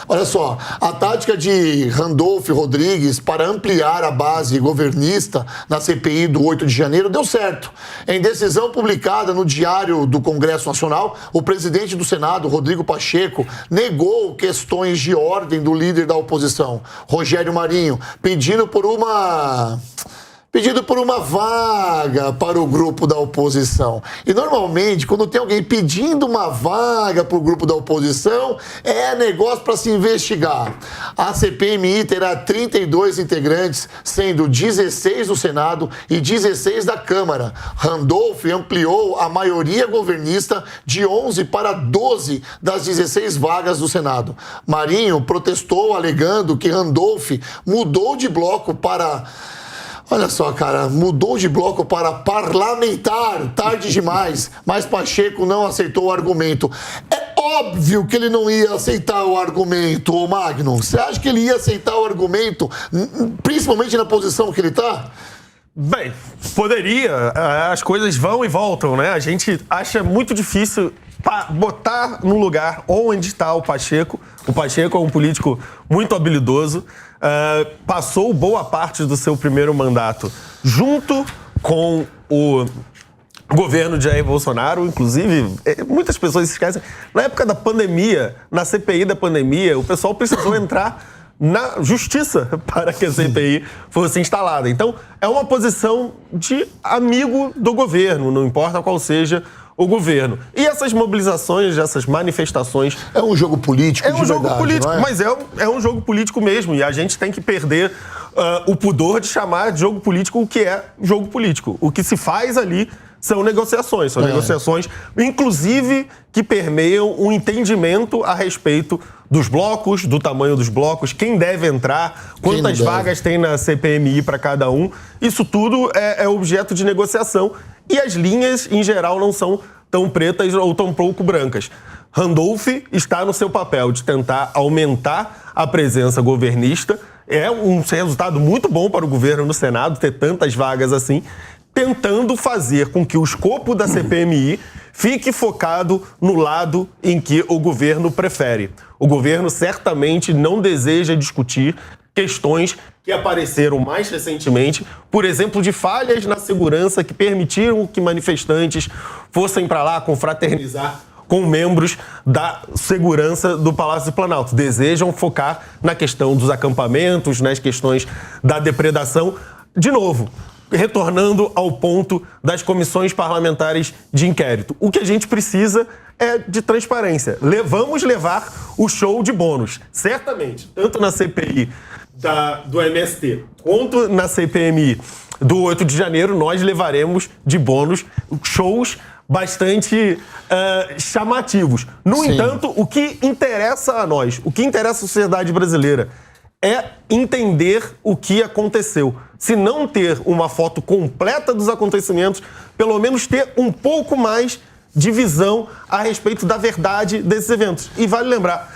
Olha só, a tática de Randolph Rodrigues para ampliar a base governista na CPI do 8 de janeiro deu certo. Em decisão publicada no Diário do Congresso Nacional, o presidente do Senado, Rodrigo Pacheco, negou questões de ordem do líder da oposição, Rogério Marinho, pedindo por uma vaga para o grupo da oposição. E normalmente, quando tem alguém pedindo uma vaga para o grupo da oposição, é negócio para se investigar. A CPMI terá 32 integrantes, sendo 16 do Senado e 16 da Câmara. Randolph ampliou a maioria governista de 11 para 12 das 16 vagas do Senado. Marinho protestou alegando que Randolph mudou de bloco para... Olha só, cara, mudou de bloco para parlamentar, tarde demais, mas Pacheco não aceitou o argumento. É óbvio que ele não ia aceitar o argumento, ô Magno. Você acha que ele ia aceitar o argumento, principalmente na posição que ele está? Bem, poderia. As coisas vão e voltam, né? A gente acha muito difícil botar no lugar onde está o Pacheco. O Pacheco é um político muito habilidoso. Passou boa parte do seu primeiro mandato junto com o governo de Jair Bolsonaro. Inclusive, muitas pessoas se esquecem. Na época da pandemia, na CPI da pandemia, o pessoal precisou entrar na justiça para que a CPI fosse instalada. Então, é uma posição de amigo do governo, não importa qual seja o governo. E essas mobilizações, essas manifestações... É um jogo político, é um jogo político, mas é um jogo político mesmo. E a gente tem que perder o pudor de chamar de jogo político o que é jogo político. O que se faz ali são negociações. São negociações, inclusive, que permeiam um entendimento a respeito dos blocos, do tamanho dos blocos, quem deve entrar, quantas vagas tem na CPMI para cada um. Isso tudo é objeto de negociação. E as linhas, em geral, não são tão pretas ou tão pouco brancas. Randolph está no seu papel de tentar aumentar a presença governista. É um resultado muito bom para o governo no Senado ter tantas vagas assim, tentando fazer com que o escopo da CPMI fique focado no lado em que o governo prefere. O governo certamente não deseja discutir questões que apareceram mais recentemente, por exemplo, de falhas na segurança que permitiram que manifestantes fossem para lá confraternizar com membros da segurança do Palácio do Planalto. Desejam focar na questão dos acampamentos, nas questões da depredação. De novo, retornando ao ponto das comissões parlamentares de inquérito. O que a gente precisa é de transparência. Vamos levar o show de bônus, certamente, tanto na CPI do MST quanto na CPMI do 8 de janeiro, nós levaremos de bônus shows bastante chamativos. No entanto, o que interessa a nós, o que interessa à sociedade brasileira é entender o que aconteceu. Se não ter uma foto completa dos acontecimentos, pelo menos ter um pouco mais de visão a respeito da verdade desses eventos. E vale lembrar,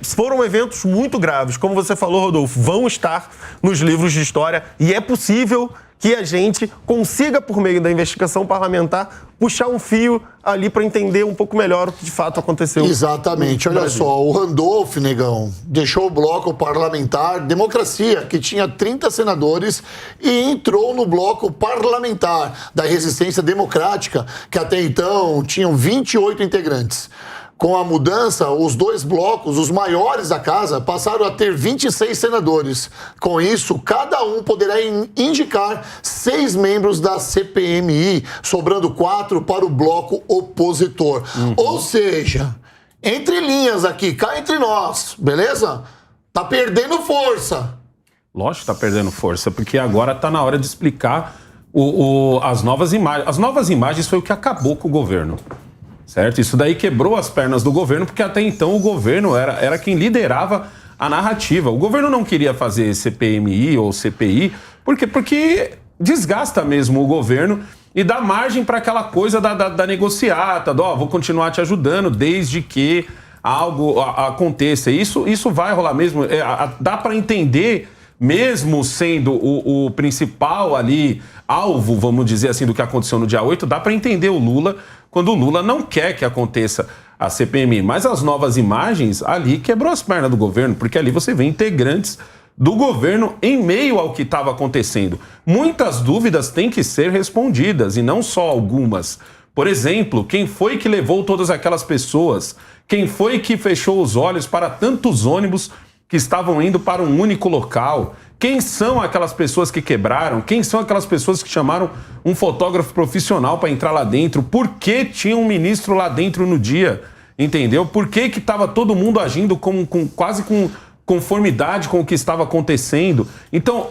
foram eventos muito graves. Como você falou, Rodolfo, vão estar nos livros de história e é possível que a gente consiga, por meio da investigação parlamentar, puxar um fio ali para entender um pouco melhor o que de fato aconteceu. Exatamente. Olha só, o Randolph, negão, deixou o bloco parlamentar Democracia, que tinha 30 senadores, e entrou no bloco parlamentar da Resistência Democrática, que até então tinham 28 integrantes. Com a mudança, os dois blocos, os maiores da casa, passaram a ter 26 senadores. Com isso, cada um poderá indicar 6 membros da CPMI, sobrando 4 para o bloco opositor. Ou seja, entre linhas aqui, cá entre nós, beleza? Tá perdendo força. Lógico que tá perdendo força, porque agora tá na hora de explicar as novas imagens. As novas imagens foi o que acabou com o governo. Certo? Isso daí quebrou as pernas do governo, porque até então o governo era quem liderava a narrativa. O governo não queria fazer CPMI ou CPI, porque desgasta mesmo o governo e dá margem para aquela coisa da negociata, vou continuar te ajudando desde que algo aconteça. Isso vai rolar mesmo. Dá para entender, mesmo sendo o principal ali alvo, vamos dizer assim, do que aconteceu no dia 8, dá para entender o Lula quando o Lula não quer que aconteça a CPMI. Mas as novas imagens, ali quebrou as pernas do governo, porque ali você vê integrantes do governo em meio ao que estava acontecendo. Muitas dúvidas têm que ser respondidas, e não só algumas. Por exemplo, quem foi que levou todas aquelas pessoas? Quem foi que fechou os olhos para tantos ônibus que estavam indo para um único local? Quem são aquelas pessoas que quebraram? Quem são aquelas pessoas que chamaram um fotógrafo profissional para entrar lá dentro? Por que tinha um ministro lá dentro no dia? Entendeu? Por que estava todo mundo agindo quase com conformidade com o que estava acontecendo? Então,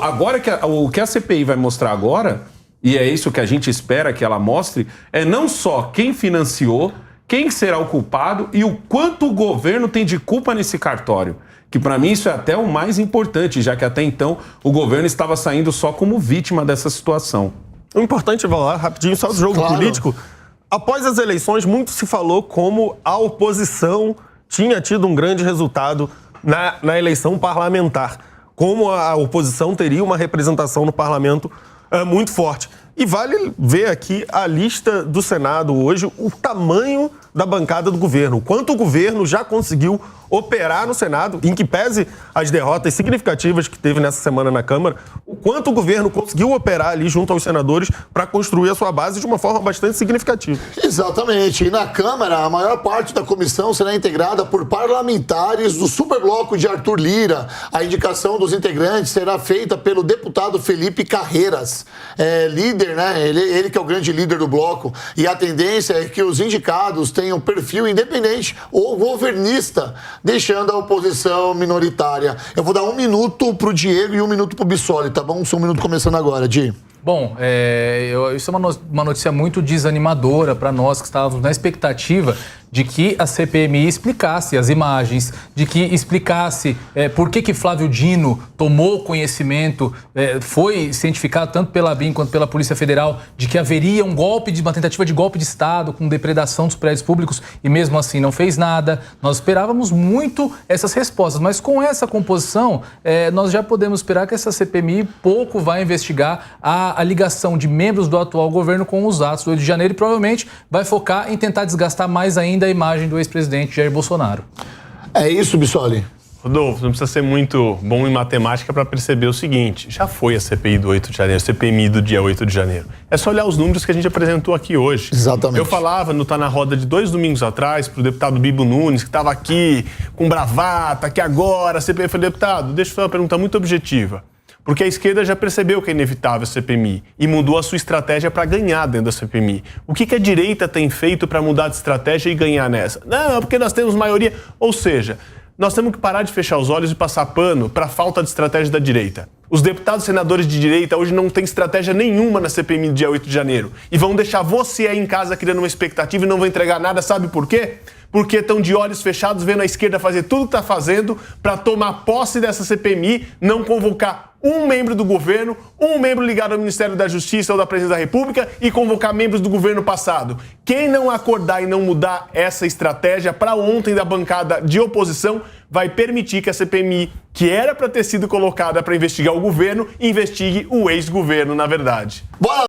agora o que a CPI vai mostrar agora, e é isso que a gente espera que ela mostre, é não só quem financiou, quem será o culpado e o quanto o governo tem de culpa nesse cartório. Que para mim isso é até o mais importante, já que até então o governo estava saindo só como vítima dessa situação. O importante é falar rapidinho só do jogo político. Após as eleições, muito se falou como a oposição tinha tido um grande resultado na eleição parlamentar. Como a oposição teria uma representação no parlamento muito forte. E vale ver aqui a lista do Senado hoje, o tamanho da bancada do governo. Quanto o governo já conseguiu operar no Senado, em que pese as derrotas significativas que teve nessa semana na Câmara, o quanto o governo conseguiu operar ali junto aos senadores para construir a sua base de uma forma bastante significativa. Exatamente. E na Câmara, a maior parte da comissão será integrada por parlamentares do superbloco de Arthur Lira. A indicação dos integrantes será feita pelo deputado Felipe Carreiras, líder, né? Ele que é o grande líder do bloco. E a tendência é que os indicados tenham perfil independente ou governista, deixando a oposição minoritária. Eu vou dar 1 minuto pro Diego e 1 minuto pro Bissoli, tá bom? Seu 1 minuto começando agora, Di. Bom, isso é uma notícia muito desanimadora para nós que estávamos na expectativa de que a CPMI explicasse as imagens, de que explicasse por que Flávio Dino tomou conhecimento, foi cientificado tanto pela ABIN quanto pela Polícia Federal, de que haveria uma tentativa de golpe de Estado com depredação dos prédios públicos e mesmo assim não fez nada. Nós esperávamos muito essas respostas, mas com essa composição, nós já podemos esperar que essa CPMI pouco vai investigar a ligação de membros do atual governo com os atos do 8 de janeiro e provavelmente vai focar em tentar desgastar mais ainda a imagem do ex-presidente Jair Bolsonaro. É isso, Bissoli? Rodolfo, não precisa ser muito bom em matemática para perceber o seguinte: já foi a CPI do 8 de janeiro, a CPMI do dia 8 de janeiro. É só olhar os números que a gente apresentou aqui hoje. Exatamente. Eu falava no Tá na Roda de 2 domingos atrás para o deputado Bibo Nunes, que estava aqui com bravata, que agora a CPI foi deputado. Deixa eu fazer uma pergunta muito objetiva. Porque a esquerda já percebeu que é inevitável a CPMI e mudou a sua estratégia para ganhar dentro da CPMI. O que a direita tem feito para mudar de estratégia e ganhar nessa? Não, porque nós temos maioria. Ou seja, nós temos que parar de fechar os olhos e passar pano para a falta de estratégia da direita. Os deputados e senadores de direita hoje não têm estratégia nenhuma na CPMI do dia 8 de janeiro. E vão deixar você aí em casa criando uma expectativa e não vão entregar nada. Sabe por quê? Porque estão de olhos fechados vendo a esquerda fazer tudo o que está fazendo para tomar posse dessa CPMI, não convocar um membro do governo, um membro ligado ao Ministério da Justiça ou da Presidência da República e convocar membros do governo passado. Quem não acordar e não mudar essa estratégia para ontem da bancada de oposição vai permitir que a CPMI, que era para ter sido colocada para investigar o governo, investigue o ex-governo, na verdade. Bora!